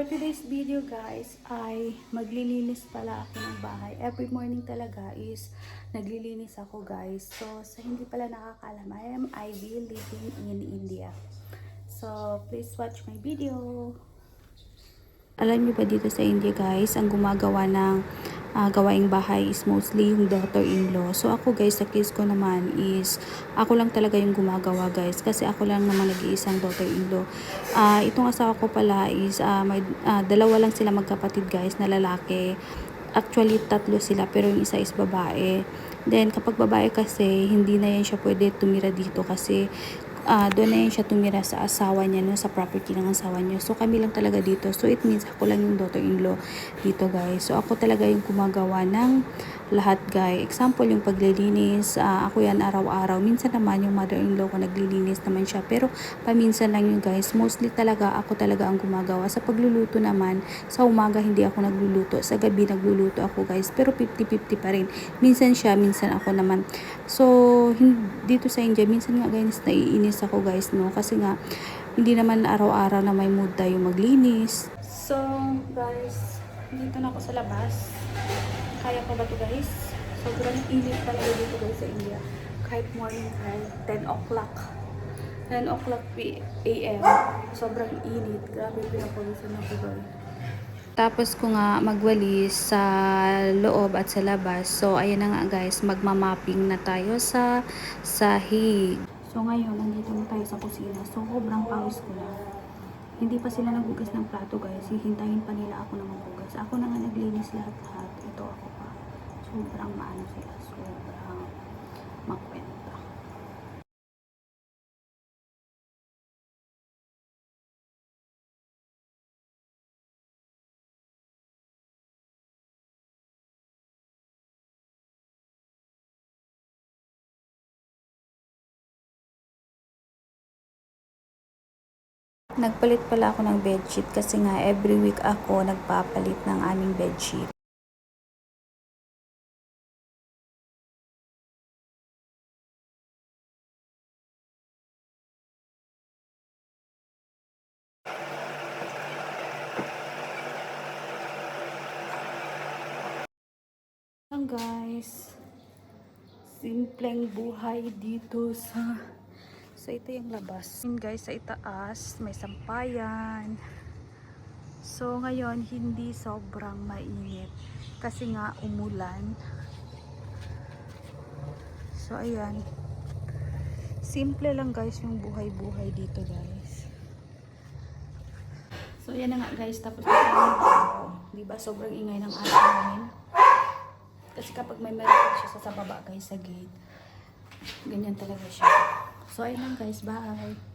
For today's video guys, ay maglilinis pala ako ng bahay. Every morning talaga is naglilinis ako guys. So, sa hindi pala nakakaalam, I am Ivy living in India. So, please watch my video. Alam niyo ba dito sa India guys, ang gumagawa ng gawaing bahay is mostly yung daughter-in-law. So ako guys, sa case ko naman is ako lang talaga yung gumagawa guys. Kasi ako lang naman nag-iisang daughter-in-law. Itong asawa ko pala is dalawa lang sila magkapatid guys na lalaki. Actually, tatlo sila pero yung isa is babae. Then kapag babae kasi, hindi na yan siya pwede tumira dito kasi doon na yun siya tumira sa asawa niya, no, sa property ng asawa niya. So kami lang talaga dito. So it means ako lang yung daughter-in-law dito guys. So ako talaga yung gumagawa ng lahat guys. Example yung paglilinis, ako yan araw-araw. Minsan naman yung mother-in-law ko naglilinis naman siya. Pero paminsan lang yun guys. Mostly talaga ako talaga ang gumagawa. Sa pagluluto naman, sa umaga hindi ako nagluluto. Sa gabi nagluluto ako guys. Pero 50-50 pa rin. Minsan siya, minsan ako naman. So dito sa India, minsan nga guys naiinis ako guys, no, kasi nga hindi naman araw-araw na may mood tayo maglinis. So guys, dito na ako sa labas. Kaya pa ba to guys? Sobrang init talaga dito guys sa India. Kahit morning time, 10 o'clock 10 o'clock AM, sobrang init. Grabe, pinapawisan ako guys. Tapos ko nga magwalis sa loob at sa labas. So ayan na nga guys, magmamapping na tayo sa sahig. So ngayon, nandito na tayo sa kusina. So sobrang pawis ko na. Hindi pa sila naghugas ng plato guys. Hihintayin pa nila ako na maghugas. Ako na nga naglinis lahat-lahat. Ito ako pa. Sobrang maano sila. Sobrang makwenta. Nagpalit pala ako ng bedsheet kasi nga every week ako nagpapalit ng aming bedsheet. Lang guys, simpleng buhay dito sa ito yung labas. Yun guys, sa itaas may sampayan. So ngayon hindi sobrang mainit kasi nga umulan. So ayan, simple lang guys yung buhay-buhay dito guys. So yan na nga guys, tapos na ako. Diba sobrang ingay ng aso namin. Kasi kapag may meron siya sa baba guys sa gate, ganyan talaga siya. So ayun lang guys, bye!